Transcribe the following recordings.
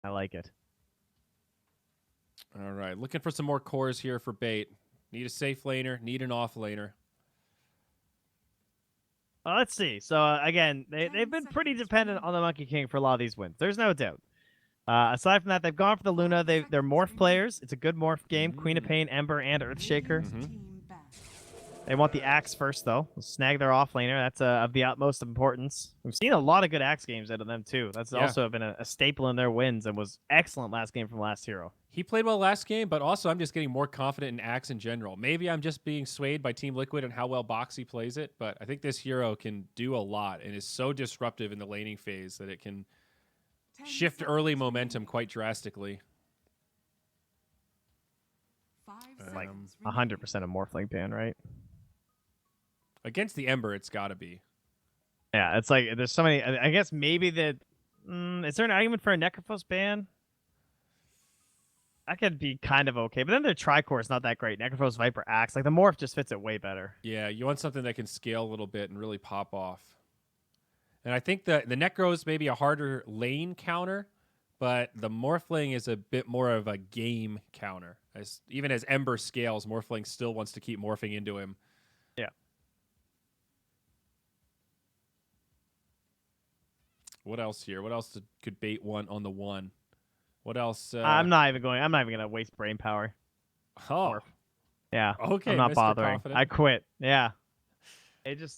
I like it. All right, looking for some more cores here for bait. Need a safe laner, need an off laner. Let's see. So again, they've been pretty dependent on the Monkey King for a lot of these wins. There's no doubt. Aside from that, they've gone for the Luna. They're morph players. It's a good morph game. Queen of Pain, Ember, and Earthshaker. They want the Axe first, though. Snag their offlaner. That's of the utmost importance. We've seen a lot of good Axe games out of them, too. That's also been a staple in their wins and was excellent last game from last hero. He played well last game, but also I'm just getting more confident in Axe in general. Maybe I'm just being swayed by Team Liquid and how well Boxy plays it, but I think this hero can do a lot and is so disruptive in the laning phase that it can shift early momentum quite drastically. Like 100% a Morphling ban, right? Against the Ember, it's got to be. Yeah, it's like there's so many. I guess maybe that. Is there an argument for a Necrophos ban? That could be kind of okay, but then their Tricore is not that great. Necrophos, Viper, Axe, like the morph just fits it way better. Yeah, you want something that can scale a little bit and really pop off. And I think the Necro is maybe a harder lane counter, but the Morphling is a bit more of a game counter. Even as Ember scales, Morphling still wants to keep morphing into him. Yeah. What else here? What else could bait one on the one? What else? I'm not even gonna waste brain power. Oh. Yeah. Okay. I'm not Mr. bothering. Confident. I quit. Yeah. It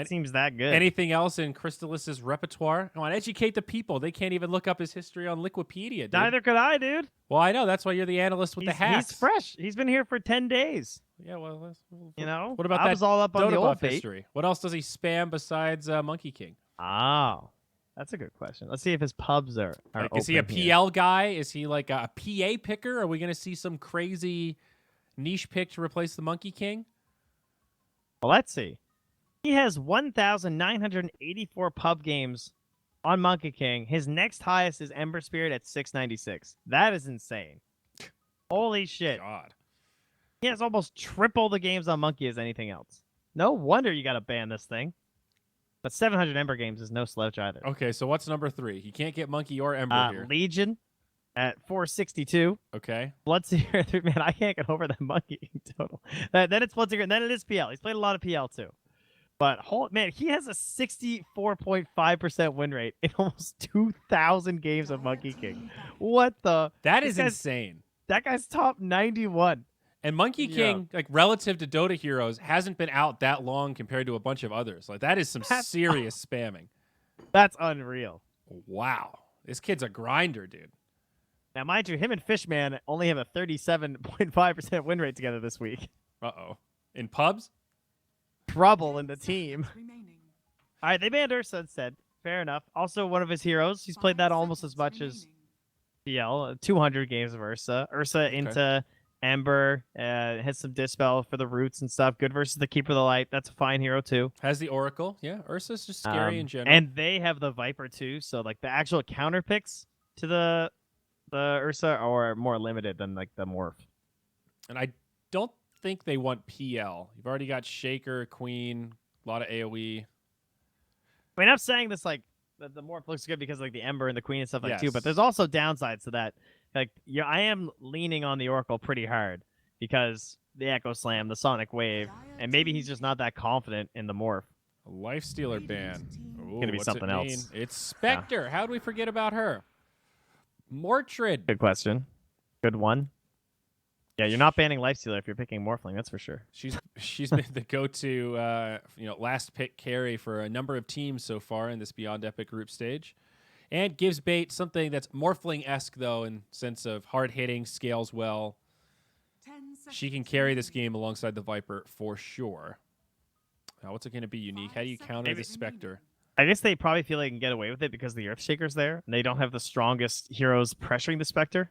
seems that good. Anything else in Crystallis's repertoire? Come on, educate the people. They can't even look up his history on Liquipedia, dude. Neither could I, dude. Well, I know. That's why you're the analyst with the hacks. He's fresh. He's been here for 10 days. Yeah, well, you know? What about I was all up on the old bait. history? What else does he spam besides Monkey King? Oh, that's a good question. Let's see if his pubs are like, is he a PL guy? Is he like a PA picker? Are we going to see some crazy niche pick to replace the Monkey King? Well, let's see. He has 1,984 pub games on Monkey King. His next highest is Ember Spirit at 696. That is insane. Holy shit. God. He has almost triple the games on Monkey as anything else. No wonder you got to ban this thing. But 700 Ember games is no slouch either. Okay, so what's number 3? He can't get Monkey or Ember here. Legion at 462. Okay. Bloodseeker, man, I can't get over that Monkey King total. Then it's Bloodseeker, and then it is PL. He's played a lot of PL too. But, man, he has a 64.5% win rate in almost 2,000 games of Monkey King. What the? That is insane. That guy's top 91. And Monkey King, like relative to Dota heroes, hasn't been out that long compared to a bunch of others. Like that is some serious spamming. That's unreal. Wow. This kid's a grinder, dude. Now, mind you, him and Fishman only have a 37.5% win rate together this week. Uh-oh. In pubs? Trouble in the team. All right, they banned Ursa instead. Fair enough. Also, one of his heroes. He's played that almost as much as PL. 200 games of Ursa. Ursa into Ember. Has some Dispel for the roots and stuff. Good versus the Keeper of the Light. That's a fine hero, too. Has the Oracle. Yeah, Ursa's just scary in general. And they have the Viper, too. So, like, the actual counter picks to the Ursa are more limited than, like, the Morph. And I don't think they want PL. You've already got Shaker, Queen, a lot of AoE. I mean, I'm saying this like the Morph looks good because like the Ember and the Queen and stuff like too, but there's also downsides to that. Like, I am leaning on the Oracle pretty hard because the Echo Slam, the Sonic Wave, and maybe he's just not that confident in the Morph. A Lifestealer ban. Ooh, gonna be something else. It's Spectre. Yeah. How do we forget about her? Mortrid. Good question. Good one. Yeah, you're not banning Lifestealer if you're picking Morphling, that's for sure. She's been the go-to last pick carry for a number of teams so far in this Beyond Epic group stage. And gives bait something that's Morphling-esque, though, in sense of hard-hitting, scales well. She can carry this game alongside the Viper for sure. Now, what's it going to be unique? How do you counter the Spectre? I guess they probably feel they can get away with it because the Earthshaker's there, and they don't have the strongest heroes pressuring the Spectre.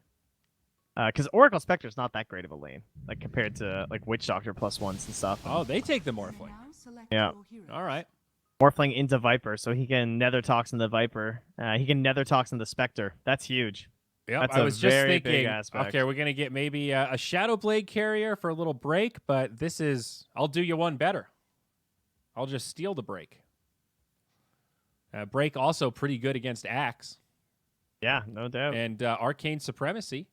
Because Oracle Spectre is not that great of a lane, like compared to like Witch Doctor +1s and stuff. Oh, they take the Morphling. Yeah. All right. Morphling into Viper, so he can Nether Toxin the Viper. He can Nether Toxin the Spectre. That's huge. Yep, That's I was just thinking, aspect. okay, we're going to get maybe a Shadow Blade carrier for a little break, but this is, I'll do you one better. I'll just steal the break. Break also pretty good against Axe. Yeah, no doubt. and Arcane Supremacy.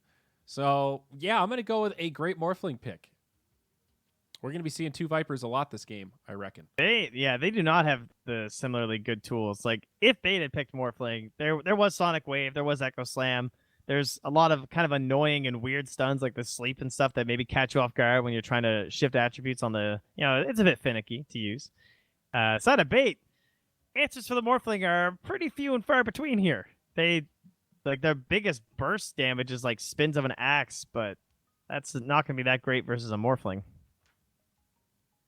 So, yeah, I'm going to go with a great Morphling pick. We're going to be seeing 2 Vipers a lot this game, I reckon. They do not have the similarly good tools. Like if Bait had picked Morphling, there was Sonic Wave, there was Echo Slam. There's a lot of kind of annoying and weird stuns like the sleep and stuff that maybe catch you off guard when you're trying to shift attributes on the, it's a bit finicky to use. Side of Bait, answers for the Morphling are pretty few and far between here. They, like, their biggest burst damage is like spins of an axe, but that's not going to be that great versus a Morphling.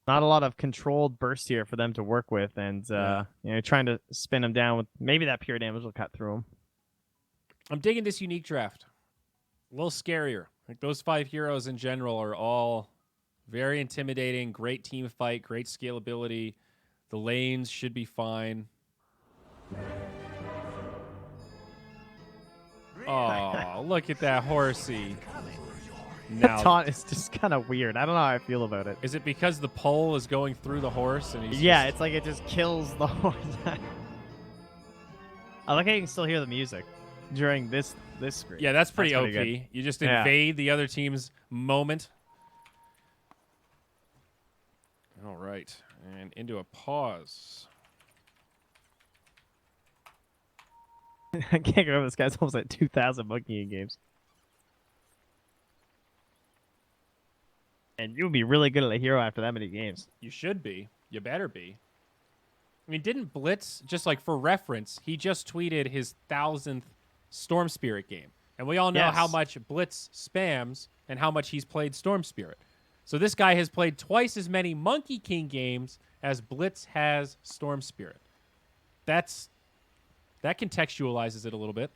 Not a lot of controlled burst here for them to work with, and trying to spin them down with maybe that pure damage will cut through them. I'm digging this unique draft. A little scarier. Like those 5 heroes in general are all very intimidating. Great team fight, great scalability. The lanes should be fine. Oh, look at that horsey. Now, taunt is just kind of weird. I don't know how I feel about it. Is it because the pole is going through the horse? And he's it's like it just kills the horse. I like how you can still hear the music during this screen. Yeah, that's pretty OP. Good. You just invade the other team's moment. All right, and into a pause. I can't remember. This guy's almost at 2,000 Monkey games. And you'll be really good at a hero after that many games. You should be. You better be. I mean, didn't Blitz, just like for reference, he just tweeted his 1,000th Storm Spirit game. And we all know how much Blitz spams and how much he's played Storm Spirit. So this guy has played twice as many Monkey King games as Blitz has Storm Spirit. That contextualizes it a little bit.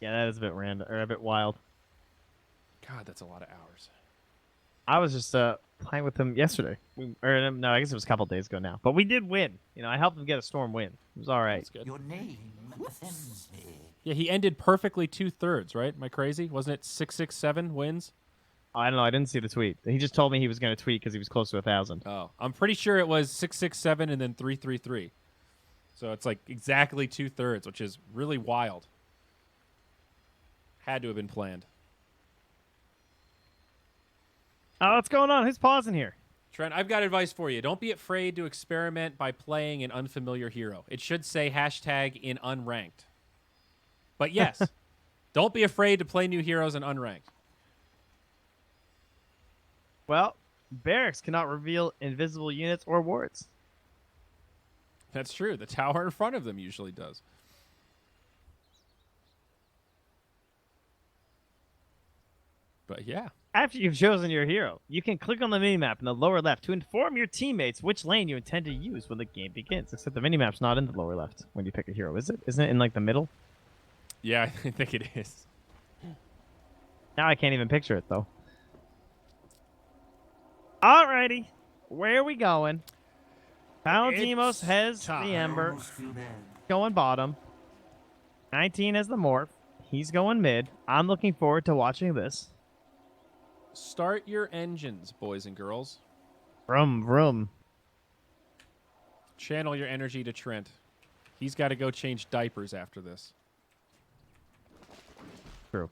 Yeah, that is a bit random or a bit wild. God, that's a lot of hours. I was just playing with him yesterday. No, I guess it was a couple days ago now. But we did win. I helped him get a storm win. It was all right. That's good. Your name offends me. Yeah, he ended perfectly 2/3, right? Am I crazy? Wasn't it 667 wins? I don't know. I didn't see the tweet. He just told me he was going to tweet because he was close to 1,000. Oh, I'm pretty sure it was 667 and then 333. So it's like exactly 2/3, which is really wild. Had to have been planned. Oh, what's going on? Who's pausing here? Trent, I've got advice for you. Don't be afraid to experiment by playing an unfamiliar hero. It should say hashtag in unranked. But yes, don't be afraid to play new heroes in unranked. Well, barracks cannot reveal invisible units or wards. That's true. The tower in front of them usually does. But yeah. After you've chosen your hero, you can click on the minimap in the lower left to inform your teammates which lane you intend to use when the game begins. Except the minimap's not in the lower left when you pick a hero, is it? Isn't it in like the middle? Yeah, I think it is. Now I can't even picture it though. Alrighty, where are we going? Paladimos has the Ember, going bottom. 19 has the Morph. He's going mid. I'm looking forward to watching this. Start your engines, boys and girls. Vroom, vroom. Channel your energy to Trent. He's got to go change diapers after this. True.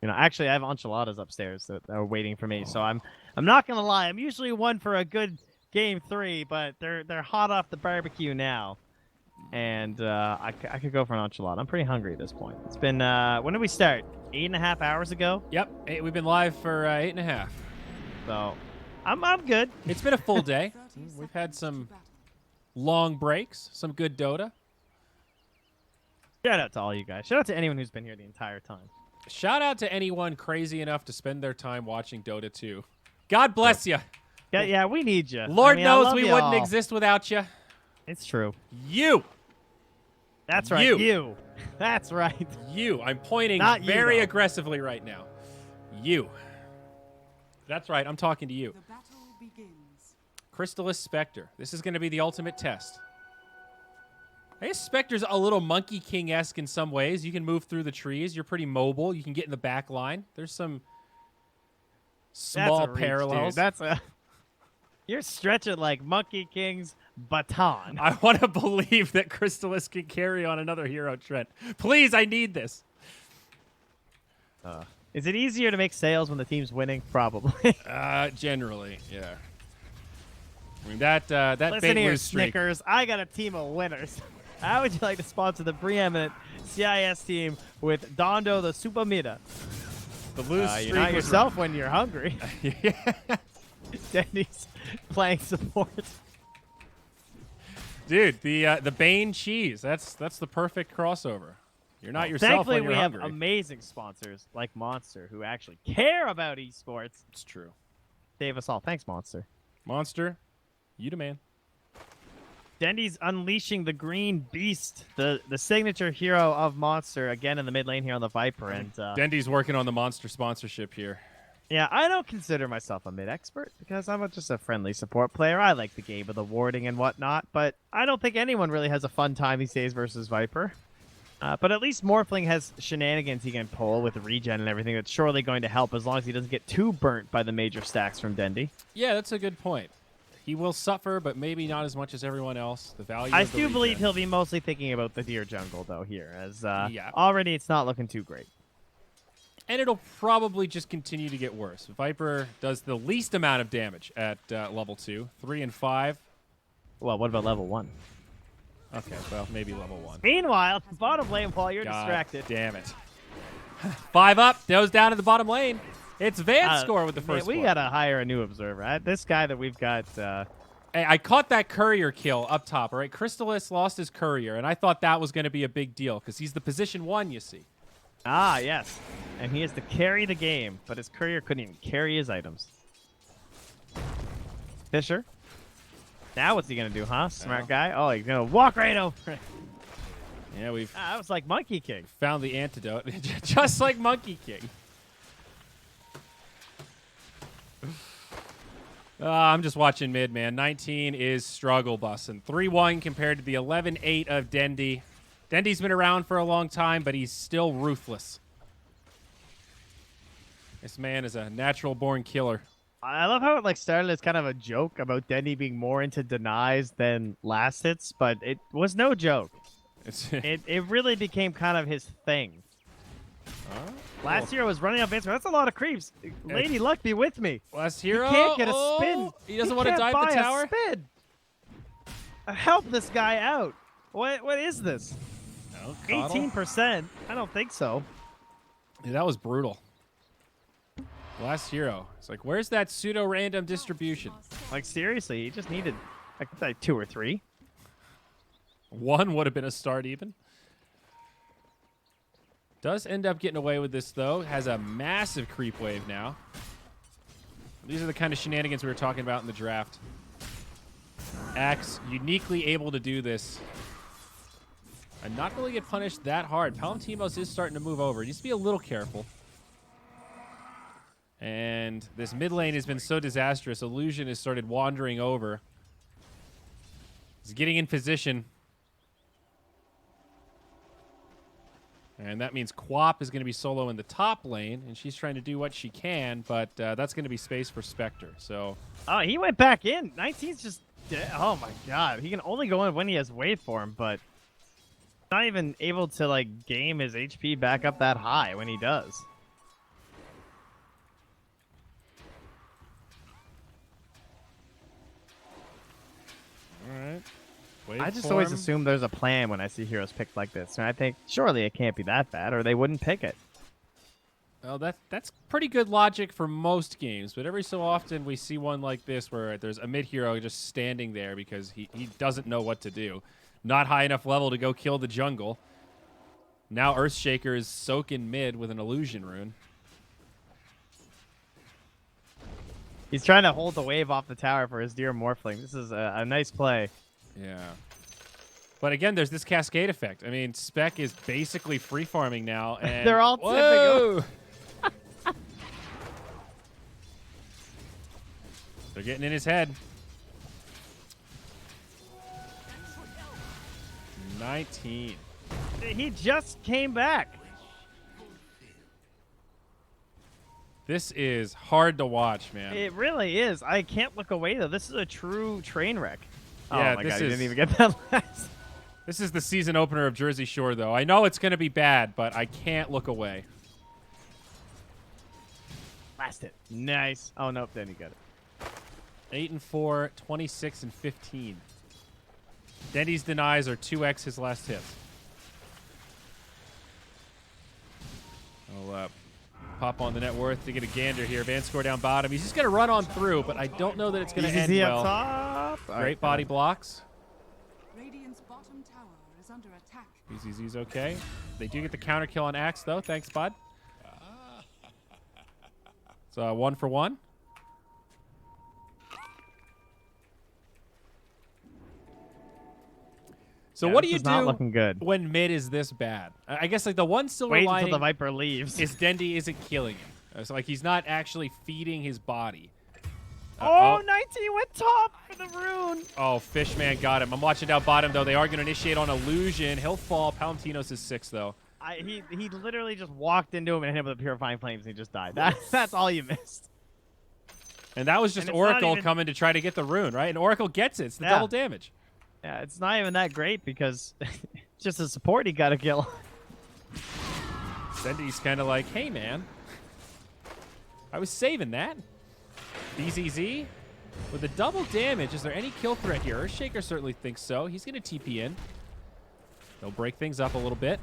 Actually, I have enchiladas upstairs that are waiting for me, so I'm not gonna lie. I'm usually one for a good game 3, but they're hot off the barbecue now, and I could go for an enchilada. I'm pretty hungry at this point. It's been when did we start? 8.5 hours ago. Yep, we've been live for 8.5. So I'm good. It's been a full day. We've had some long breaks, some good Dota. Shout out to all you guys. Shout out to anyone who's been here the entire time. Shout out to anyone crazy enough to spend their time watching Dota 2. God bless you. Yeah, we need you. Lord knows we wouldn't all. exist without you. It's true. You. That's right. You. That's right. You. I'm pointing Not you, very though. aggressively right now. You. That's right. I'm talking to you. The battle begins. Chrysalis Spectre. This is going to be the ultimate test. I guess Spectre's a little Monkey King-esque in some ways. You can move through the trees. You're pretty mobile. You can get in the back line. There's some small That's a reach, parallels. dude. You're stretching like Monkey King's baton. I want to believe that Crystallis can carry on another hero, Trent. Please, I need this. Is it easier to make sales when the team's winning? Probably. Generally, yeah. I mean, that Listen bait here, lose streak. Snickers. I got a team of winners. How would you like to sponsor the preeminent CIS team with Dondo the Supamida? The lose streak You're not was yourself when you're hungry. yeah. Denny's playing support. Dude, the Bane cheese. That's the perfect crossover. You're not yourself Thankfully, when you're we hungry. have amazing sponsors like Monster who actually care about esports. It's true. Save us all. Thanks, Monster. Monster, you the man. Dendy's unleashing the green beast, the signature hero of Monster, again in the mid lane here on the Viper. And Dendy's working on the Monster sponsorship here. yeah, I don't consider myself a mid expert because I'm just a friendly support player. I like the game of the warding and whatnot, but I don't think anyone really has a fun time these days versus Viper. But at least Morphling has shenanigans he can pull with regen and everything that's surely going to help as long as he doesn't get too burnt by the major stacks from Dendy. Yeah, that's a good point. He will suffer, but maybe not as much as everyone else. The value. I of the do believe regen. he'll be mostly thinking about the deer jungle, though, here, as Yeah. already it's not looking too great. And it'll probably just continue to get worse. Viper does the least amount of damage at level 2, 3 and 5. Well, what about level 1? Okay, well, maybe level 1. Meanwhile, bottom lane while you're God distracted. damn it. 5 up, goes down to the bottom lane. It's Van's score with the first we one. got to hire a new observer. This guy that we've got... Hey, I caught that courier kill up top, all right? Crystallis lost his courier, and I thought that was going to be a big deal because he's the position 1, you see. Ah, yes. And he has to carry the game, but his courier couldn't even carry his items. Fisher? Now what's he going to do, huh? Smart guy? Oh, he's going to walk right over it. Yeah, we've That was like Monkey King. found the antidote, just like Monkey King. I'm just watching mid, man. 19 is struggle bussing. 3-1 compared to the 11-8 of Dendy. Dendy's been around for a long time, but he's still ruthless. This man is a natural-born killer. I love how it started as kind of a joke about Dendy being more into denies than last hits, but it was no joke. It's It really became kind of his thing. Last year I was running up answer. That's a lot of creeps. Lady Luck be with me. last He hero. can't get a spin. He doesn't want to can't dive buy the tower. A spin. Help this guy out. What is this? No, Coddle. 18%? I don't think so. Yeah, that was brutal. Last hero. It's like, where's that pseudo-random distribution? Like seriously, he just needed like 2 or 3. 1 would have been a start even. Does end up getting away with this, though. Has a massive creep wave now. These are the kind of shenanigans we were talking about in the draft. Axe uniquely able to do this. And not really get punished that hard. Palantimos is starting to move over. He needs to be a little careful. And this mid lane has been so disastrous. Illusion has started wandering over. He's getting in position. And that means Quap is going to be solo in the top lane, and she's trying to do what she can, but that's going to be space for Spectre. So, Oh, he went back in. 19's just dead. Oh my god. He can only go in when he has waveform, but not even able to game his HP back up that high when he does. all right. I just always assume there's a plan when I see heroes picked like this, and I think surely it can't be that bad, or they wouldn't pick it. Well, that's pretty good logic for most games, but every so often we see one like this where there's a mid hero just standing there because he doesn't know what to do. Not high enough level to go kill the jungle. Now Earthshaker is soaking mid with an illusion rune. He's trying to hold the wave off the tower for his dear Morphling. This is a nice play. Yeah. But again, there's this cascade effect. I mean, Spec is basically free farming now. And They're all Whoa! They're getting in his head. 19. He just came back. This is hard to watch, man. It really is. I can't look away, though. This is a true train wreck. Yeah, oh, my this God. He is- didn't even get that last. This is the season opener of Jersey Shore, though. I know it's going to be bad, but I can't look away. Last hit. Nice. Oh, nope. Then he got it. 8 and 4, 26 and 15. Dendy's denies are 2x his last hits. I'll pop on the net worth to get a gander here. Van score down bottom. He's just going to run on through, but I don't know that it's going to end Easy up well. top. Great body blocks. Radiant's bottom tower is under attack. BZZ's okay. They do get the counter kill on Axe, though. Thanks, bud. So 1 for 1. So Yeah, what do this you is not do looking good. when mid is this bad? I guess like the one silver Wait until lining the Viper leaves. is Dendy isn't killing him. So like he's not actually feeding his body. oh, 19 went top for the rune. Oh, Fishman got him. I'm watching down bottom, though. They are going to initiate on Illusion. He'll fall. Palentinos is 6, though. He literally just walked into him and hit him with the Purifying Flames and he just died. That's all you missed. And that was just And it's not Oracle even- coming to try to get the rune, right? And Oracle gets it. It's the Yeah. double damage. Yeah, it's not even that great because just a support he got to kill. Dendy's kind of like, hey, man. I was saving that. BZZ with the double damage. Is there any kill threat here? Earthshaker certainly thinks so. He's going to TP in. They'll break things up a little bit.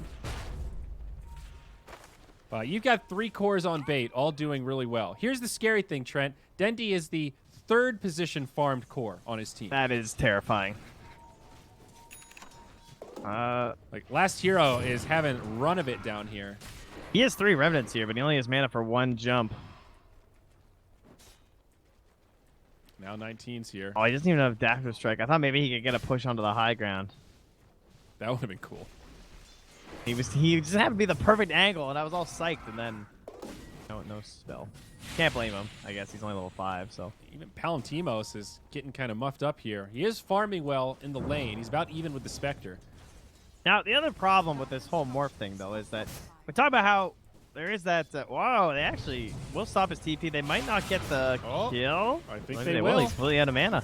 You've got 3 cores on bait, all doing really well. Here's the scary thing, Trent. Dendy is the 3rd position farmed core on his team. That is terrifying. Like, last hero is having run of it down here. He has 3 Remnants here, but he only has mana for 1 jump. Now 19's here. Oh, he doesn't even have Dagger Strike. I thought maybe he could get a push onto the high ground. That would have been cool. He just happened to be the perfect angle, and I was all psyched, and then no spell. Can't blame him. I guess he's only level 5, so. Even Palantimos is getting kind of muffed up here. He is farming well in the lane. He's about even with the Spectre. Now, the other problem with this whole morph thing, though, is that we talk about how there is that. Wow, they actually will stop his TP. They might not get the kill. I think Maybe they will. He's fully out of mana.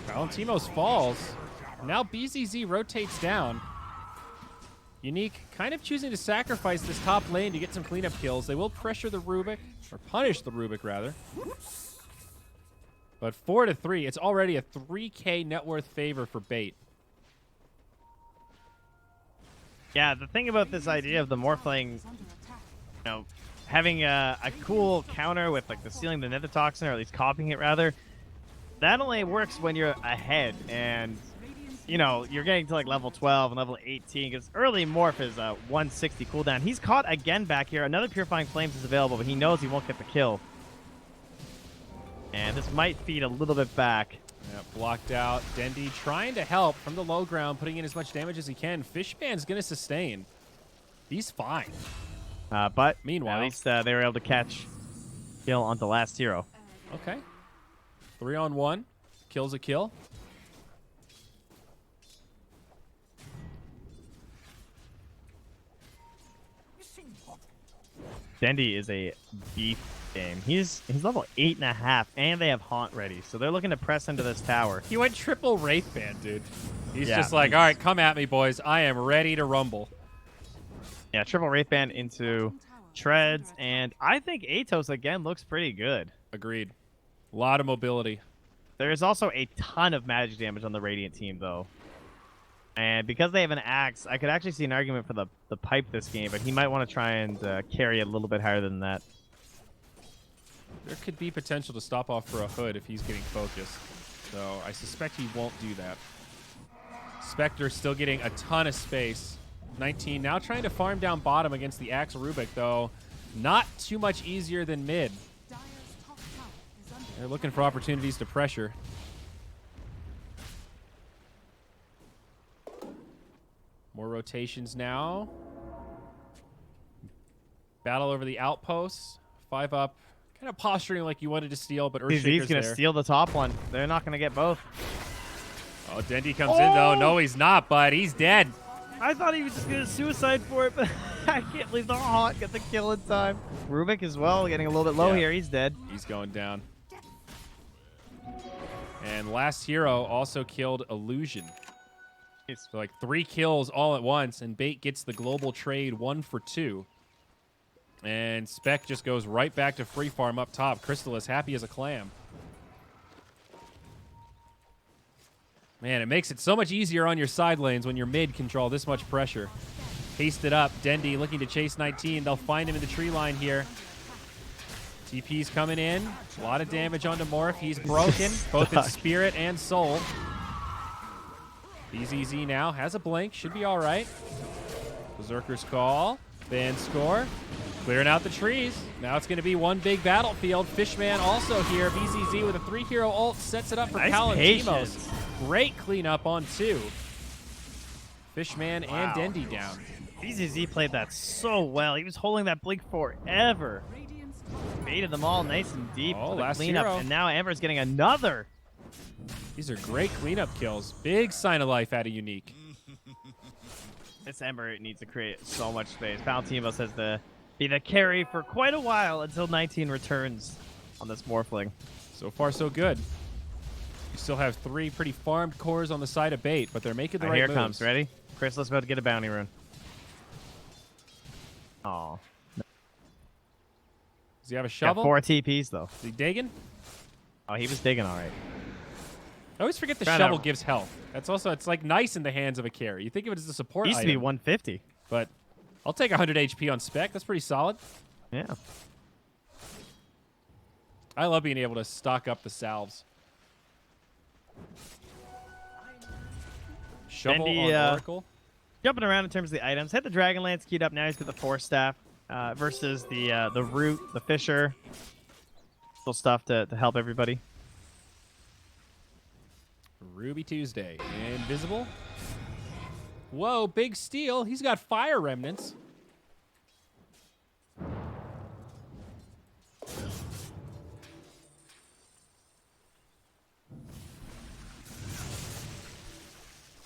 Palantimos falls. Now BZZ rotates down. Unique kind of choosing to sacrifice this top lane to get some cleanup kills. They will pressure the Rubik, or punish the Rubik, rather. But 4-3, it's already a 3K net worth favor for bait. Yeah, the thing about this idea of the morphling, having a cool counter with like the sealing the nether toxin, or at least copying it rather, that only works when you're ahead and you're getting to like level 12 and level 18 because early morph is 160 cooldown. He's caught again back here. Another Purifying Flames is available, but he knows he won't get the kill. And this might feed a little bit back. Yeah, blocked out. Dendy trying to help from the low ground, putting in as much damage as he can. Fishman's going to sustain. He's fine. But Meanwhile- at least they were able to catch kill on the last hero. Okay. 3-on-1. Kills a kill. Dendy is a beef game. He's level 8.5, and they have Haunt ready, so they're looking to press into this tower. He went triple Wraithband, dude. He's Yeah, just like, all right, come at me, boys. I am ready to rumble. Yeah, triple Wraithband into Treads, and I think Atos again looks pretty good. Agreed. A lot of mobility. There is also a ton of magic damage on the Radiant team, though. And because they have an axe, I could actually see an argument for the pipe this game, but he might want to try and carry it a little bit higher than that. There could be potential to stop off for a hood if he's getting focused. So I suspect he won't do that. Spectre still getting a ton of space. 19 now trying to farm down bottom against the Axe Rubik, though. Not too much easier than mid. Dire's top tower is under They're looking for opportunities to pressure. More rotations now. Battle over the outposts. 5 up. Kind of posturing like you wanted to steal, but He's Earthshaker's going to there. steal the top one. They're not going to get both. Oh, Dendy comes in, though. No, he's not, bud. He's dead. I thought he was just going to suicide for it, but I can't believe the Haunt got the kill in time. Rubik as well, getting a little bit low Yeah. here. He's dead. He's going down. And last hero also killed Illusion. So like 3 kills all at once, and Bait gets the global trade 1 for 2. And Spec just goes right back to free farm up top. Crystal is happy as a clam. Man, it makes it so much easier on your side lanes when your mid can draw this much pressure. Haste it up. Dendi looking to chase 19. They'll find him in the tree line here. TP's coming in. A lot of damage onto Morph. He's broken, both in spirit and soul. BZZ now has a blink. Should be all right. Berserker's Call. Ban score. Clearing out the trees. Now it's going to be one big battlefield. Fishman also here. BZZ with a 3-hero ult sets it up for Nice Palantimos. patience. Great cleanup on 2. Fishman Wow. and Dendi down. BZZ played that so well. He was holding that blink forever. Radiant's Baited them all nice and deep Oh, for the last cleanup. hero. And now Amber's getting another. These are great cleanup kills. Big sign of life out of Unique. This Ember needs to create so much space. Palantimos has to be the carry for quite a while until 19 returns on this Morphling. So far, so good. You still have 3 pretty farmed cores on the side of Bait, but they're making the right Here it moves. comes. Ready? Crystal's about to get a bounty rune. Oh, Does he have a got shovel? 4 TPs though. Is he digging? Oh, he was digging all right. I always forget the Trying shovel to- gives health. That's also, it's like nice in the hands of a carry. You think of it as a support He used to be item, 150. but I'll take 100 HP on Spec. That's pretty solid. Yeah. I love being able to stock up the salves. Shovel Fendi, on Oracle. Jumping around in terms of the items. Had the Dragonlance queued up. Now he's got the Force Staff versus the Root, the Fisher. Little stuff to help everybody. Ruby Tuesday. Invisible. Whoa, big steal. He's got fire remnants.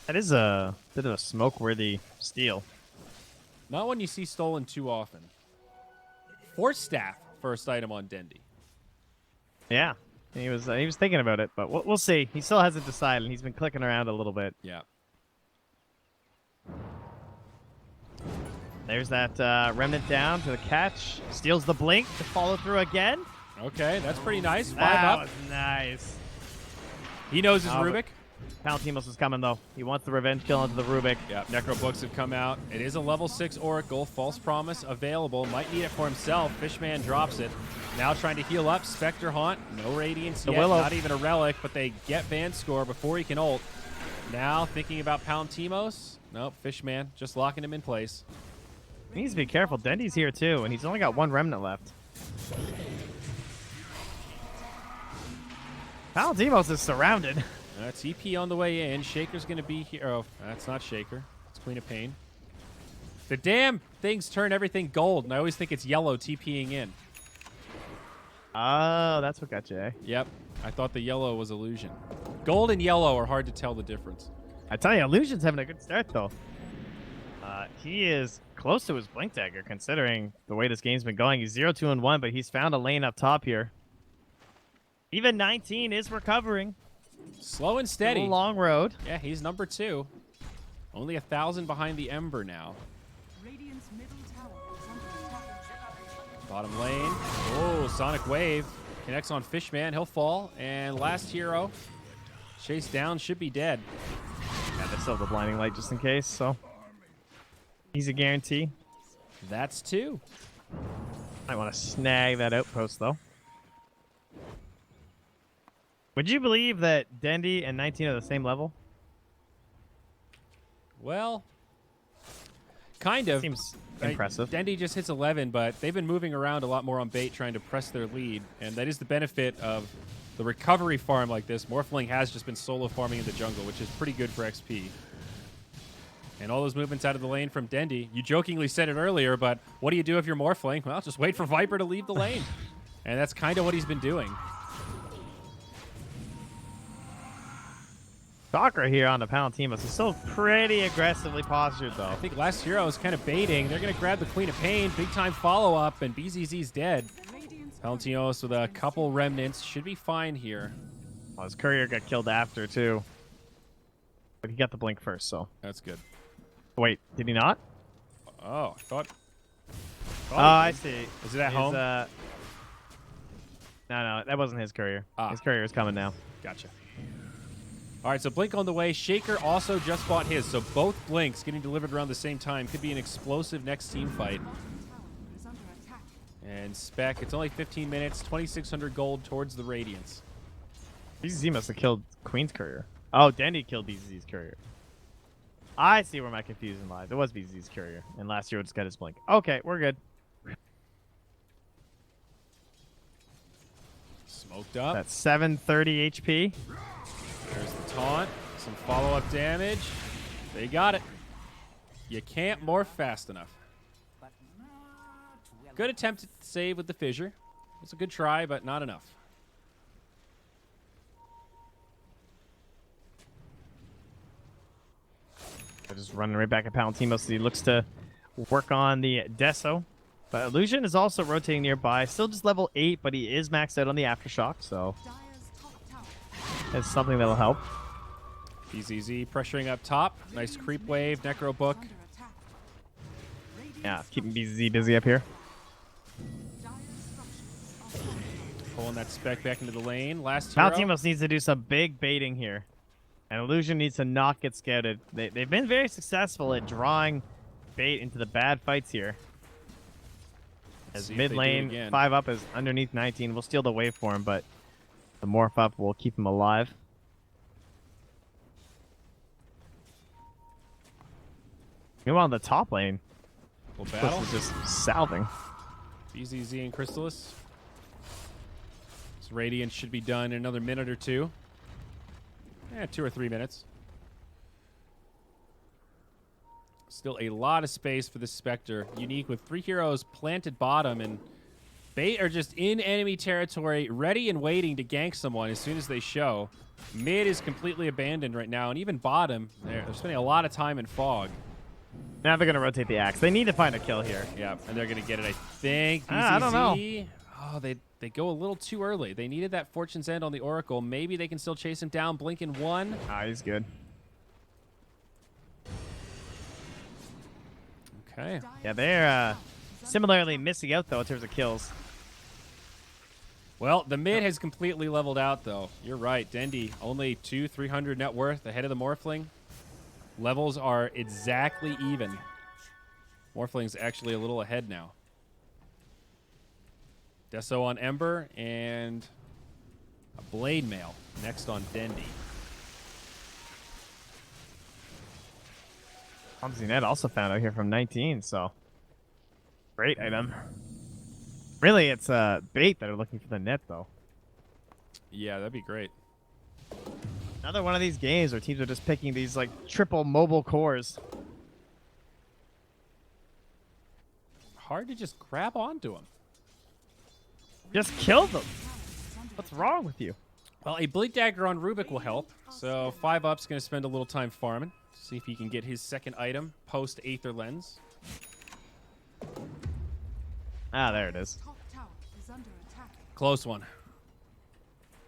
That is a bit of a smoke-worthy steal. Not one you see stolen too often. Force Staff, first item on Dendi. Yeah, he was thinking about it, but we'll see. He still hasn't decided, and he's been clicking around a little bit. Yeah. There's that remnant down to the catch. Steals the blink to follow through again. Okay, that's pretty nice. 5 That up. was nice. He knows his Oh, but- Rubik. Palantimos is coming though. He wants the revenge kill into the Rubik. Yeah, Necro books have come out. It is a level 6 Oracle. False Promise available. Might need it for himself. Fishman drops it. Now trying to heal up. Spectre Haunt. No Radiance The yet. Willow. Not even a Relic, but they get Band Score before he can ult. Now thinking about Palantimos. Nope, Fishman just locking him in place. He needs to be careful. Dendi's here too, and he's only got 1 remnant left. Palantimos is surrounded. TP on the way in. Shaker's going to be here. Oh, that's not Shaker. It's Queen of Pain. The damn things turn everything gold, and I always think it's yellow TPing in. Oh, that's what got you, eh? Yep. I thought the yellow was illusion. Gold and yellow are hard to tell the difference. I tell you, Illusion's having a good start though. He is close to his Blink Dagger considering the way this game's been going. He's 0-2-1, but he's found a lane up top here. Even 19 is recovering. Slow and Still steady. a long road. Yeah, he's number 2. Only 1,000 behind the Ember now. Radiant's middle tower is under attack. Bottom lane. Oh, Sonic Wave. Connects on Fishman. He'll fall. And last hero. Chase down. Should be dead. Yeah, they still have the Blinding Light just in case, so. He's a guarantee. That's 2. Might want to snag that outpost, though. Would you believe that Dendi and 19 are the same level? Well, kind of. Seems Right, impressive. Dendi just hits 11, but they've been moving around a lot more on Bait, trying to press their lead, and that is the benefit of the recovery farm like this. Morphling has just been solo farming in the jungle, which is pretty good for XP. And all those movements out of the lane from Dendi. You jokingly said it earlier, but what do you do if you're Morphling? Well, just wait for Viper to leave the lane. And that's kind of what he's been doing. Stalker here on the Palatinos is still pretty aggressively postured, though. I think last hero was kind of baiting. They're going to grab the Queen of Pain. Big time follow-up, and BZZ's dead. Palatinos with a couple remnants. Should be fine here. Well, his courier got killed after, too. But he got the blink first, so. That's good. Wait, did he not? Oh, I thought... Oh, I see. Is it at home? No, that wasn't his courier. His courier is coming now. Gotcha. All right, so Blink on the way. Shaker also just bought his, so both Blinks getting delivered around the same time. Could be an explosive next team fight. And Spec, it's only 15 minutes, 2,600 gold towards the Radiance. BZZ must have killed Queen's courier. Oh, Dendy killed BZZ's courier. I see where my confusion lies. It was BZZ's courier, and last year just got his blink. Okay, we're good. Smoked up. That's 730 HP. There's the taunt. Some follow-up damage. They got it. You can't morph fast enough. Good attempt to save with the fissure. It's a good try, but not enough. They're just running right back at Palatinos. He looks to work on the Deso. But Illusion is also rotating nearby. Still just level 8, but he is maxed out on the Aftershock, so that's something that'll help. BZZ pressuring up top. Nice creep wave. Necro Book. Yeah, keeping BZZ busy up here. Pulling that Spec back into the lane. Last hero. Palatinos needs to do some big baiting here. And Illusion needs to not get scouted. They've been very successful at drawing bait into the bad fights here. As mid lane, 5 up is underneath 19. We'll steal the wave for him, but the morph up will keep him alive. Meanwhile, in the top lane, battle is just salving. BZZ and Crystallis. This Radiance should be done in another minute or two. 2 or 3 minutes. Still a lot of space for the Spectre. Unique with 3 heroes planted bottom, and Bait are just in enemy territory, ready and waiting to gank someone as soon as they show. Mid is completely abandoned right now, and even bottom, they're spending a lot of time in fog. Now they're going to rotate the axe. They need to find a kill here. Yeah, and they're going to get it, I think. BZZ, I don't know. Oh, they go a little too early. They needed that Fortune's End on the Oracle. Maybe they can still chase him down. Blink in 1. Ah, he's good. Okay. Yeah, they're similarly missing out, though, in terms of kills. Well, the mid has completely leveled out, though. You're right. Dendy, only 300 net worth ahead of the Morphling. Levels are exactly even. Morphling's actually a little ahead now. Deso on Ember, and a Blade Mail next on Dendy. Clumsy Net also found out here from 19, so great item. Really, it's Bait that are looking for the net, though. Yeah, that'd be great. Another one of these games where teams are just picking these like triple mobile cores. Hard to just grab onto them. Just kill them. What's wrong with you? Well, a Bleed Dagger on Rubik will help. So 5 up's going to spend a little time farming. See if he can get his second item post Aether Lens. Ah, there it is. Top tower is under attack. Close one.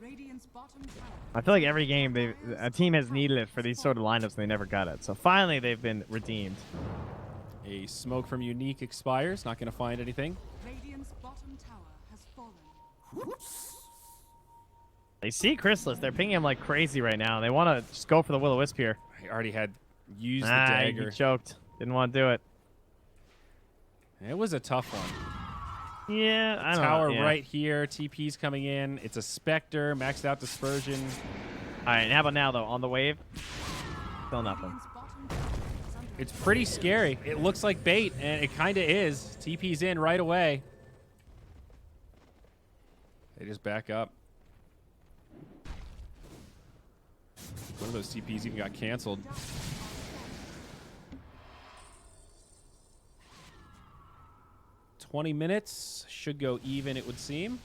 Radiant's bottom tower. I feel like every game a team has needed it for these sort of lineups and they never got it. So finally they've been redeemed. A smoke from Unique expires. Not going to find anything. Radiant's bottom tower has fallen. They see Chrysalis. They're pinging him like crazy right now. They want to just go for the Will-O-Wisp here. He already had used the He dagger. choked. Didn't want to do it. It was a tough one. Yeah, I don't Tower know. Yeah. right here. TP's coming in. It's a Spectre. Maxed out Dispersion. All right, how about now, though? On the wave? Still nothing. Radiant's bottom tower is under It's pretty scary. It looks like bait, and it kind of is. TP's in right away. They just back up. One of those TPs even got canceled. 20 minutes. Should go even, it would seem.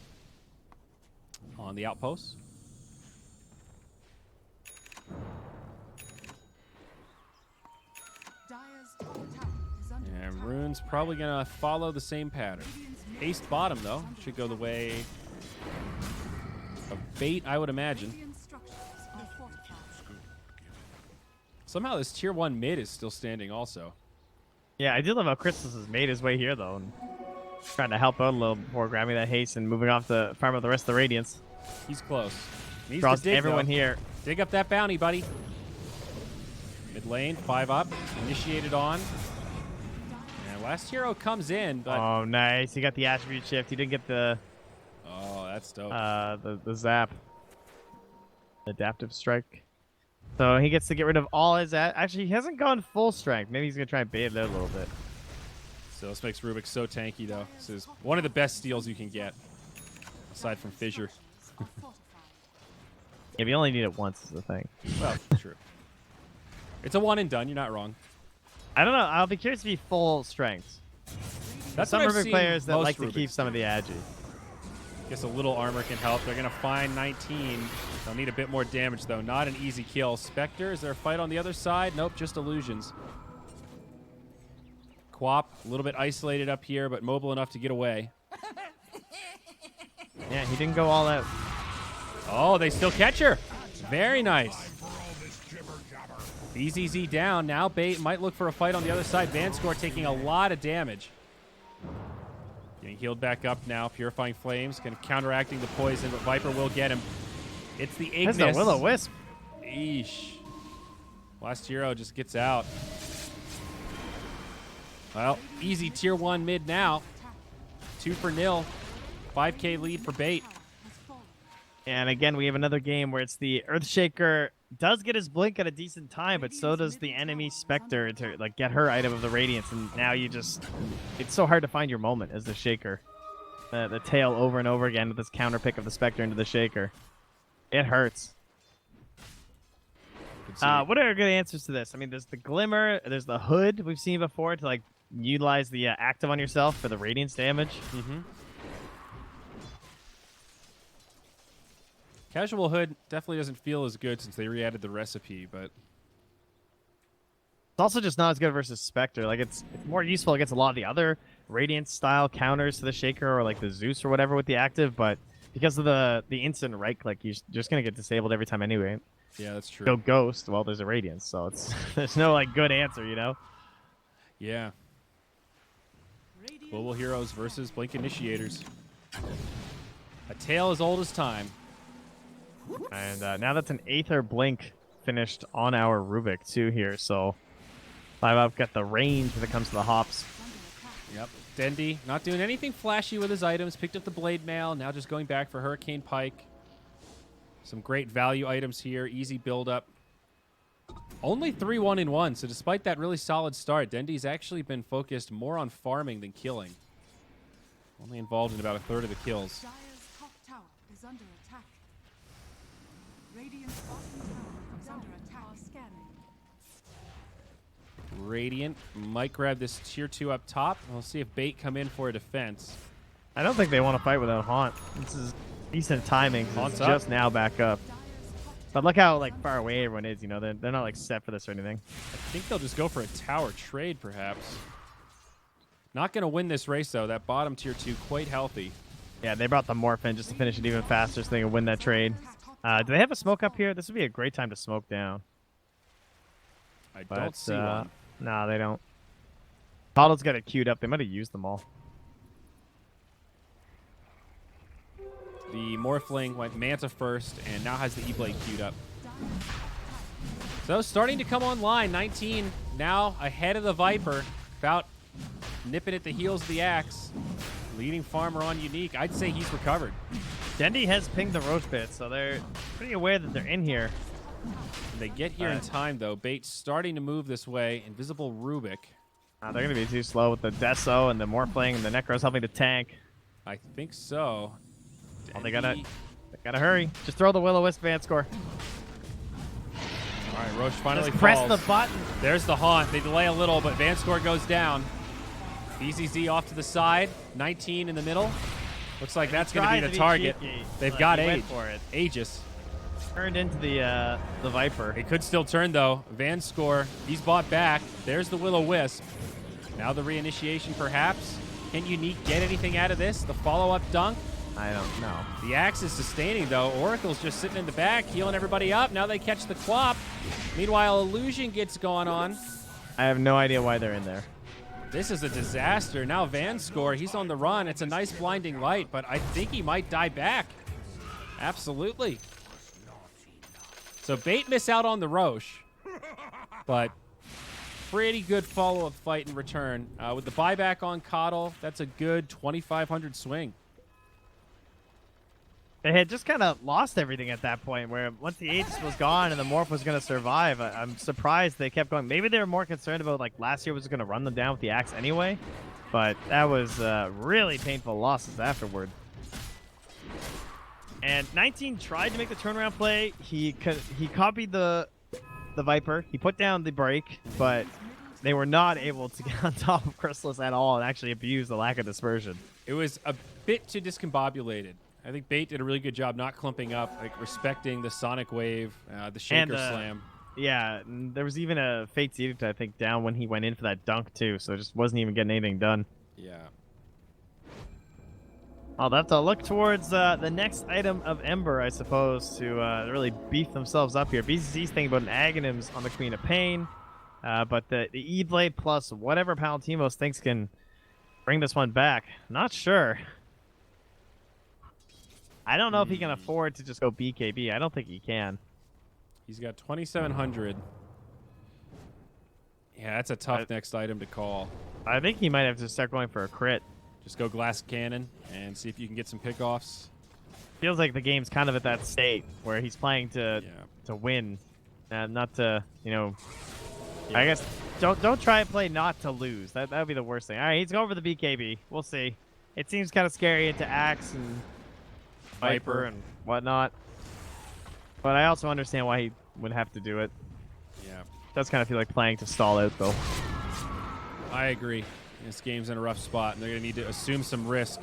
On the outpost. Rune's probably going to follow the same pattern. Ace bottom, though, should go the way of bait, I would imagine. Radiant structures are fortified. Somehow this tier 1 mid is still standing also. Yeah, I did love how Crystallis has made his way here, though, and trying to help out a little before grabbing that haste and moving off to farm up the rest of the Radiance. He's close. Needs Draws to dig, everyone though. here. Dig up that bounty, buddy. Mid lane, 5 up. Initiated on. And last hero comes in, but... Oh, nice. He got the attribute shift. He didn't get the that's dope. the zap. Adaptive strike. So he gets to get rid of all his... Actually, he hasn't gone full strength. Maybe he's going to try and bait it out a little bit. So this makes Rubik so tanky, though. This is one of the best steals you can get, aside from Fissure. Are fortified. Yeah, but you only need it once is the thing. Well, true. It's a one and done. You're not wrong. I don't know. I'll be curious to be full strength. That's Some what I've Rubik seen players that most like to Rubiks keep some of the agi. Guess a little armor can help. They're going to find 19. They'll need a bit more damage, though. Not an easy kill. Spectre, is there a fight on the other side? Nope, just illusions. Quap, a little bit isolated up here, but mobile enough to get away. Yeah, he didn't go all out. Oh, they still catch her. Very nice. BZZ down. Now Bait might look for a fight on the other side. Vanscore taking a lot of damage. Getting healed back up now. Purifying Flames, kind of counteracting the poison, but Viper will get him. It's the Ignis. That's the Will-O-Wisp. Eesh. Last hero just gets out. Well, easy tier 1 mid now. 2-0. 5K lead for Bait. And again, we have another game where it's the Earthshaker does get his blink at a decent time, but so does the enemy Spectre to like get her item of the Radiance. And now you just, it's so hard to find your moment as the Shaker. The tail over and over again with this counter pick of the Spectre into the Shaker. It hurts. What are good answers to this? I mean, there's the Glimmer, there's the Hood we've seen before to like utilize the active on yourself for the Radiance damage. Mm-hmm. Casual Hood definitely doesn't feel as good since they re-added the recipe, but it's also just not as good versus Spectre. Like it's more useful against a lot of the other Radiance style counters to the Shaker or like the Zeus or whatever with the active, but because of the instant right click, you're just gonna get disabled every time anyway. yeah, that's true. Go Ghost, well, there's a Radiance, so it's there's no like good answer, you know. Yeah. Global Heroes versus Blink Initiators. A tale as old as time. And now that's an Aether Blink finished on our Rubik too here, so 5 up got the range when it comes to the hops. Yep. Dendy not doing anything flashy with his items. Picked up the Blade Mail. Now just going back for Hurricane Pike. Some great value items here. Easy build up. Only 3 1-in-1. So despite that really solid start, Dendy's actually been focused more on farming than killing. Only involved in about a third of the kills. Dire's top tower is under attack. Radiant's bottom tower is under attack. Scanning. Radiant might grab this tier 2 up top. We'll see if Bait come in for a defense. I don't think they want to fight without Haunt. This is decent timing 'cause Haunt's it's up. just now back up. But look how like far away everyone is, you know, they're not like set for this or anything. I think they'll just go for a tower trade, perhaps. Not going to win this race, though. That bottom tier 2 quite healthy. Yeah, they brought the Morph in just to finish it even faster so they can win that trade. Do they have a smoke up here? This would be a great time to smoke down. I But, don't see one. No, they don't. Toddle's got it queued up. They might have used them all. The Morphling went Manta first and now has the E-Blade queued up. So starting to come online. 19 now ahead of the Viper. About nipping at the heels of the Axe. Leading farmer on Unique. I'd say he's recovered. Dendy has pinged the roast bit, so they're pretty aware that they're in here. And they get here in time, though. Bait's starting to move this way. Invisible Rubik. They're going to be too slow with the Deso and the Morphling and the Necros helping to tank. I think so. Well, they gotta hurry. Just throw the Will-O-Wisp Vanscore. All right, Roche finally Just press falls. the button. There's the Haunt. They delay a little, but Vanscore goes down. BZZ off to the side. 19 in the middle. Looks like that's going to be the target. They've got He Age. went for it. Aegis. Turned into the Viper. It could still turn, though. Vanscore, he's bought back. There's the Will-O-Wisp. Now the reinitiation, perhaps. Can Unique get anything out of this? The follow-up dunk? I don't know. The Axe is sustaining, though. Oracle's just sitting in the back, healing everybody up. Now they catch the Quap. Meanwhile, Illusion gets going on. I have no idea why they're in there. This is a disaster. Now Van score. He's on the run. It's a nice blinding light, but I think he might die back. Absolutely. So Bait miss out on the Roche, but pretty good follow-up fight in return. With the buyback on Coddle, that's a good 2,500 swing. They had just kind of lost everything at that point, where once the Aegis was gone and the Morph was going to survive, I'm surprised they kept going. Maybe they were more concerned about, like, last year was going to run them down with the Axe anyway, but that was really painful losses afterward. And 19 tried to make the turnaround play. He copied the Viper. He put down the break, but they were not able to get on top of Chrysalis at all and actually abuse the lack of dispersion. It was a bit too discombobulated. I think Bait did a really good job not clumping up, like respecting the Sonic Wave, the Shaker Slam. Yeah, and there was even a Fate's Edict, I think, down when he went in for that dunk, too, so it just wasn't even getting anything done. Yeah. I'll have to look towards the next item of Ember, I suppose, to really beef themselves up here. BCC's thinking about an Aghanims on the Queen of Pain, but the E-Blade plus whatever Palantimos thinks can bring this one back. Not sure. I don't know if he can afford to just go BKB. I don't think he can. He's got 2,700. Yeah, that's a tough next item to call. I think he might have to start going for a crit. Just go Glass Cannon and see if you can get some pickoffs. Feels like the game's kind of at that state where he's playing to win, not to, you know. Yeah. I guess don't try and play not to lose. That would be the worst thing. All right, he's going for the BKB. We'll see. It seems kind of scary into Axe and Viper and whatnot, but I also understand why he would have to do it. Yeah, does kind of feel like playing to stall out, though. I agree. This game's in a rough spot, and they're going to need to assume some risk.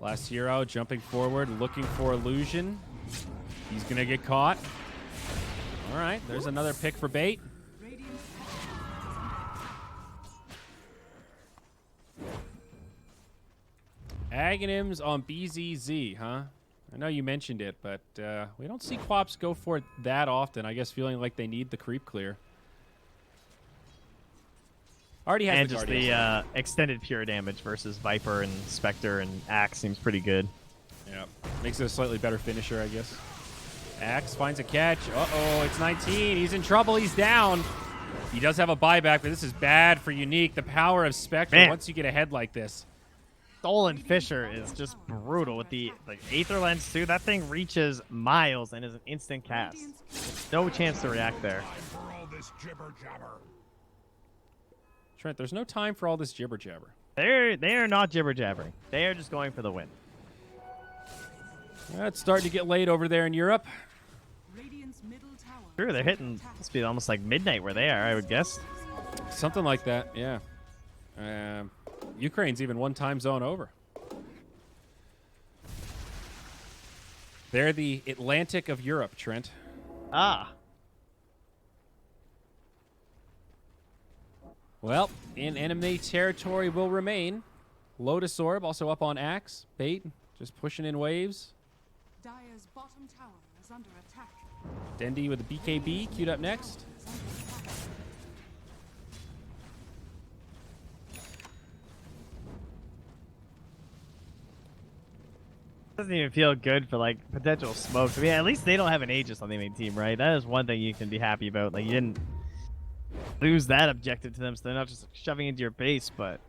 Last hero jumping forward, looking for Illusion. He's going to get caught. All right, there's another pick for Bait. Aghanims on BZZ, huh? I know you mentioned it, but we don't see Quaps go for it that often. I guess feeling like they need the creep clear. Already has and the just Guardian. the extended pure damage versus Viper and Spectre and Axe seems pretty good. Yeah, makes it a slightly better finisher, I guess. Axe finds a catch. Uh-oh, it's 19. He's in trouble. He's down. He does have a buyback, but this is bad for Unique. The power of Spectre once you get ahead like this. Stolen Fisher is just brutal with the Aether Lens, too. That thing reaches miles and is an instant cast. No chance to react there. Trent, there's no time for all this jibber jabber. They are not jibber jabbering. They are just going for the win. It's starting to get late over there in Europe. True, they're hitting. Must be almost like midnight where they are, I would guess. Something like that, yeah. Ukraine's even one time zone over. They're the Atlantic of Europe, Trent. Ah. Well, in enemy territory will remain. Lotus Orb also up on Axe. Bait just pushing in waves. Dire's bottom tower is under attack. Dendi with the BKB queued up next. Doesn't even feel good for like potential smokes. I mean, at least they don't have an Aegis on the main team, right? That is one thing you can be happy about. Like, you didn't lose that objective to them, so they're not just shoving into your base. But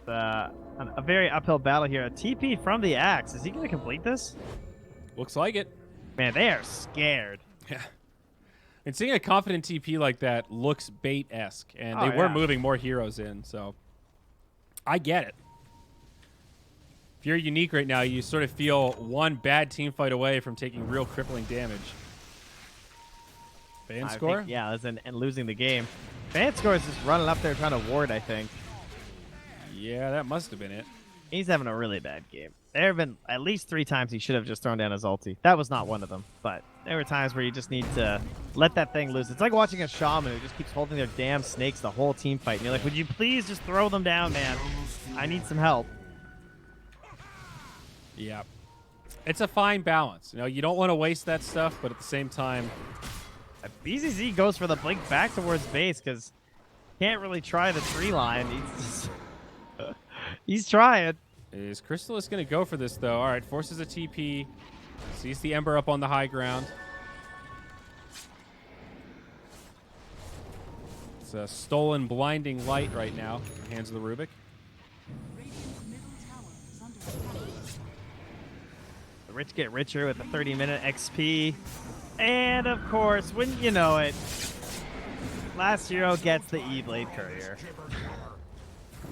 a very uphill battle here. A TP from the Axe. Is he going to complete this? Looks like it. Man, they are scared. Yeah. And seeing a confident TP like that looks Bait-esque, and they were moving more heroes in, so I get it. If you're Unique right now, you sort of feel one bad team fight away from taking real crippling damage. Ban score? Yeah, and losing the game. Ban score is just running up there trying to ward, I think. Yeah, that must have been it. He's having a really bad game. There have been at least 3 times he should have just thrown down his ulti. That was not one of them, but there were times where you just need to let that thing loose. It's like watching a shaman who just keeps holding their damn snakes the whole team fight. And you're like, would you please just throw them down, man? I need some help. Yeah. It's a fine balance. You know, you don't want to waste that stuff, but at the same time, BZZ goes for the blink back towards base because can't really try the tree line. He's trying. is Crystallis going to go for this, though? All right, forces a TP. Sees the Ember up on the high ground. It's a stolen blinding light right now. Hands of the Rubik. Radiant's middle tower is under attack. The rich get richer with a 30-minute XP. And, of course, wouldn't you know it, last hero gets the E-Blade Courier.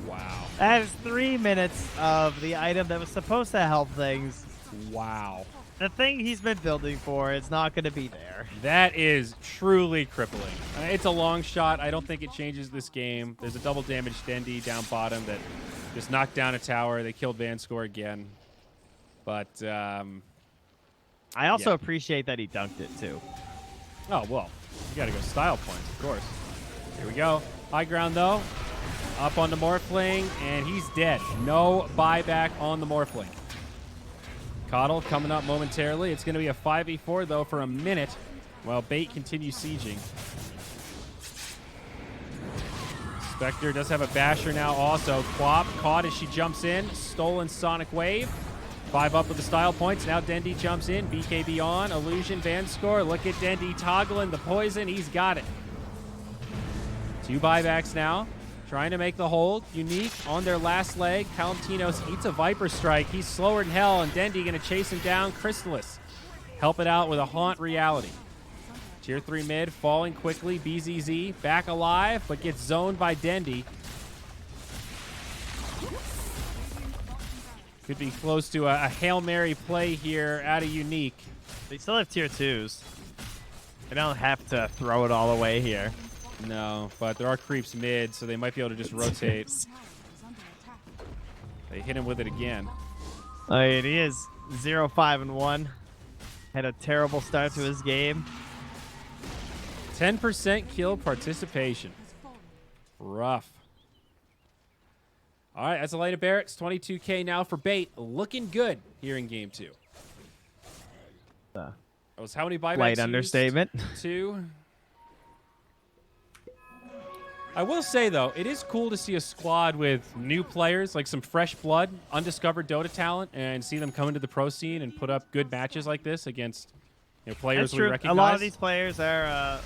Wow. That is 3 minutes of the item that was supposed to help things. Wow. The thing he's been building for is not going to be there. That is truly crippling. It's a long shot. I don't think it changes this game. There's a double damage Dendi down bottom that just knocked down a tower. They killed Vanscore again. But, I also yeah. appreciate that he dunked it, too. Oh, well, you got to go style points, of course. Here we go. High ground, though. Up on the Morphling, and he's dead. No buyback on the Morphling. Coddle coming up momentarily. It's going to be a 5v4, though, for a minute while Bait continues sieging. Spectre does have a basher now also. Quap caught as she jumps in. Stolen Sonic Wave. 5 up with the style points. Now Dendi jumps in. BKB on. Illusion, Vanscore. Look at Dendi toggling the poison. He's got it. 2 buybacks now. Trying to make the hold. Unique on their last leg. Palentinos eats a Viper Strike. He's slower than hell, and Dendi going to chase him down. Crystallis help it out with a Haunt Reality. Tier 3 mid falling quickly. BZZ back alive, but gets zoned by Dendi. Could be close to a Hail Mary play here out of Unique. They still have tier 2s. They don't have to throw it all away here. No, but there are creeps mid, so they might be able to just rotate. Tower is under attack. They hit him with it again. It is 0-5-1. Had a terrible start to his game. 10% kill participation. Has fallen. Rough. All right, that's Elena Barrett's 22K now for Bait. Looking good here in game 2. That was how many buybacks? Light used? understatement. 2. I will say, though, it is cool to see a squad with new players, like some fresh blood, undiscovered Dota talent, and see them come into the pro scene and put up good matches like this against players That's we true. recognize. A lot of these players are,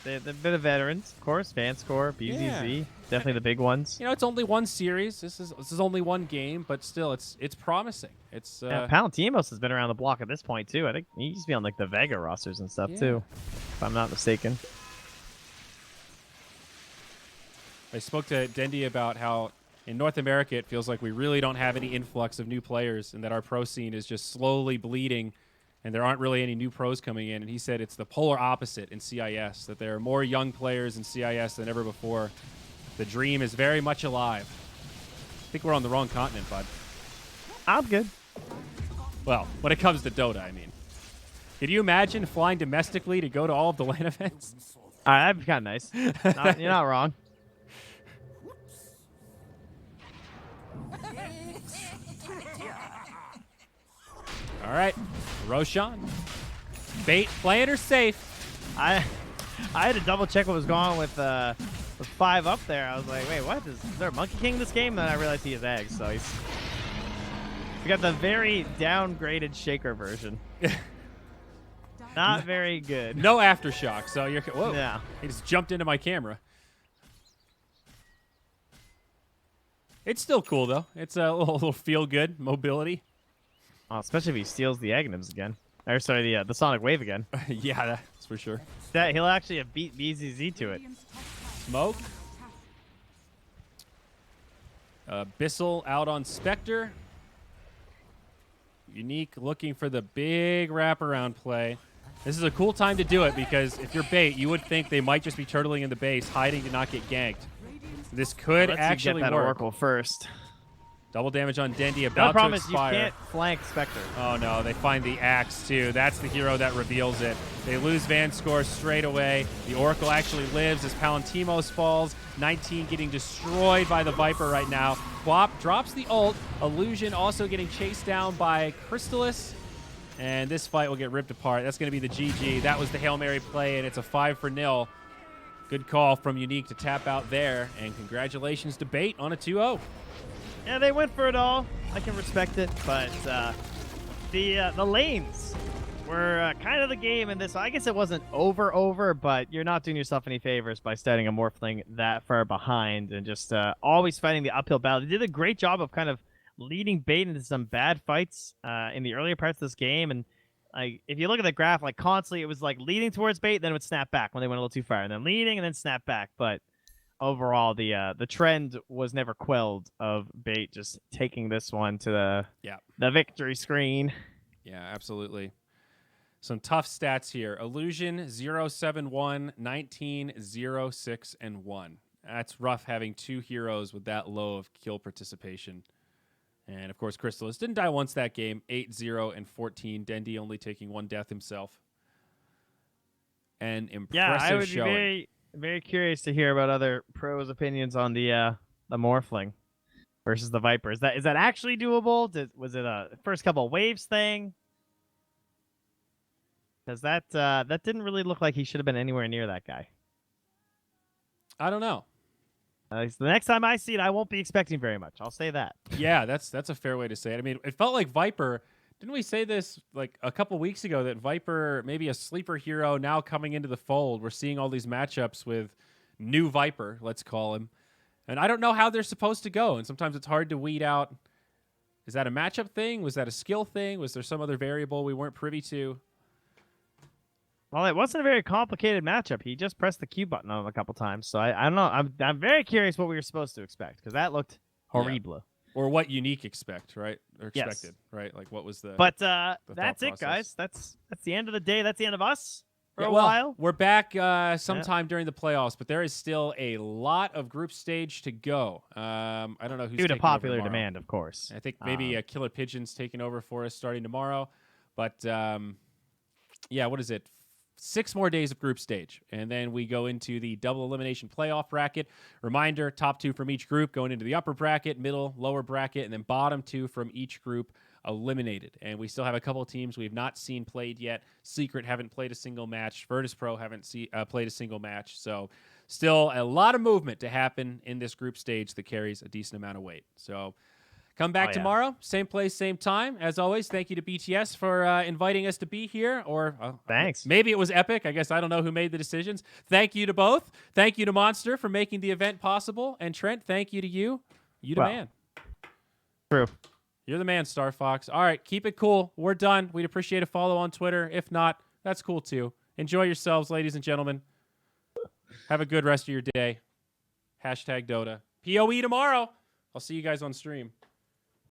they've been veterans, of course. Vanscore, BZZ, Yeah. definitely the big ones. It's only one series. This is only one game, but still, it's promising. It's Palentinos has been around the block at this point, too. I think he used to be on like the Vega rosters and stuff, Yeah. too, if I'm not mistaken. I spoke to Dendi about how in North America it feels like we really don't have any influx of new players and that our pro scene is just slowly bleeding and there aren't really any new pros coming in. And he said it's the polar opposite in CIS, that there are more young players in CIS than ever before. The dream is very much alive. I think we're on the wrong continent, bud. I'm good. Well, when it comes to Dota, I mean. Could you imagine flying domestically to go to all of the LAN events? All right, that'd be kind of nice. You're not wrong. All right, Roshan. Bait playing her safe. I had to double check what was going on with 5 up there. I was like, wait, what? Is there a Monkey King this game? Then I realized he has eggs, so we got the very downgraded Shaker version. Not very good. No aftershock, so you're... Whoa. Yeah. He just jumped into my camera. It's still cool, though. It's a little feel-good mobility. Oh, especially if he steals the Aghanims again. Or sorry, the Sonic Wave again. Yeah, that's for sure. That he'll actually have beat BZZ to it. Radiant's top tower Smoke. is under attack. Bissell out on Spectre. Unique looking for the big wraparound play. This is a cool time to do it because if you're Bait, you would think they might just be turtling in the base, hiding to not get ganked. Radiant's This could Let's actually get that work. Oracle first. Double damage on Dendi, The about to problem is you expire. can't flank Spectre. Oh no, they find the axe too. That's the hero that reveals it. They lose Van Score straight away. The Oracle actually lives as Palantimos falls. 19 getting destroyed by the Viper right now. Quap drops the ult. Illusion also getting chased down by Crystallis. And this fight will get ripped apart. That's going to be the GG. That was the Hail Mary play, and it's a 5-0. Good call from Unique to tap out there. And congratulations to Bait on a 2-0. Yeah, they went for it all. I can respect it, but the lanes were kind of the game in this. I guess it wasn't over, but you're not doing yourself any favors by starting a Morphling that far behind and just always fighting the uphill battle. They did a great job of kind of leading Bait into some bad fights in the earlier parts of this game, and like if you look at the graph, like constantly it was like leading towards Bait, then it would snap back when they went a little too far, and then leading and then snap back, but overall, the trend was never quelled of Bait just taking this one to the victory screen. Yeah, absolutely. Some tough stats here. Illusion 0-7-1, 19 0-6 and 1. That's rough having two heroes with that low of kill participation. And of course, Crystallis didn't die once that game. 8-0 and 14. Dendi only taking one death himself. And impressive Yeah, I would showing. be very curious to hear about other pros' opinions on the Morphling versus the Viper. Is that actually doable? Was it a first couple waves thing? Because that didn't really look like he should have been anywhere near that guy. I don't know. The next time I see it, I won't be expecting very much. I'll say that. Yeah, that's a fair way to say it. I mean, it felt like Viper. Didn't we say this like a couple weeks ago that Viper, maybe a sleeper hero now coming into the fold? We're seeing all these matchups with new Viper, let's call him. And I don't know how they're supposed to go. And sometimes it's hard to weed out. Is that a matchup thing? Was that a skill thing? Was there some other variable we weren't privy to? Well, it wasn't a very complicated matchup. He just pressed the Q button on him a couple times. So I don't know. I'm very curious what we were supposed to expect because that looked horrible. Yeah. Or what Unique expect, right? Or expected, Yes. right? Like what was the But the that's thought it, guys. That's the end of the day. That's the end of us for Yeah, a well, while. We're back sometime during the playoffs, but there is still a lot of group stage to go. I don't know who's Due to taking over popular tomorrow. demand, of course. I think maybe Killer Pigeon's taking over for us starting tomorrow. But yeah, what is it? 6 more days of group stage, and then we go into the double elimination playoff bracket. Reminder, top 2 from each group going into the upper bracket, middle, lower bracket, and then bottom 2 from each group eliminated. And we still have a couple of teams we've not seen played yet. Secret haven't played a single match. Virtus Pro haven't played a single match. So still a lot of movement to happen in this group stage that carries a decent amount of weight. So come back tomorrow, same place, same time. As always, thank you to BTS for inviting us to be here. Or Thanks. Maybe it was Epic. I guess I don't know who made the decisions. Thank you to both. Thank you to Monster for making the event possible. And Trent, thank you to you. You the man. True. You're the man, Star Fox. All right, keep it cool. We're done. We'd appreciate a follow on Twitter. If not, that's cool too. Enjoy yourselves, ladies and gentlemen. Have a good rest of your day. #Dota. POE tomorrow. I'll see you guys on stream.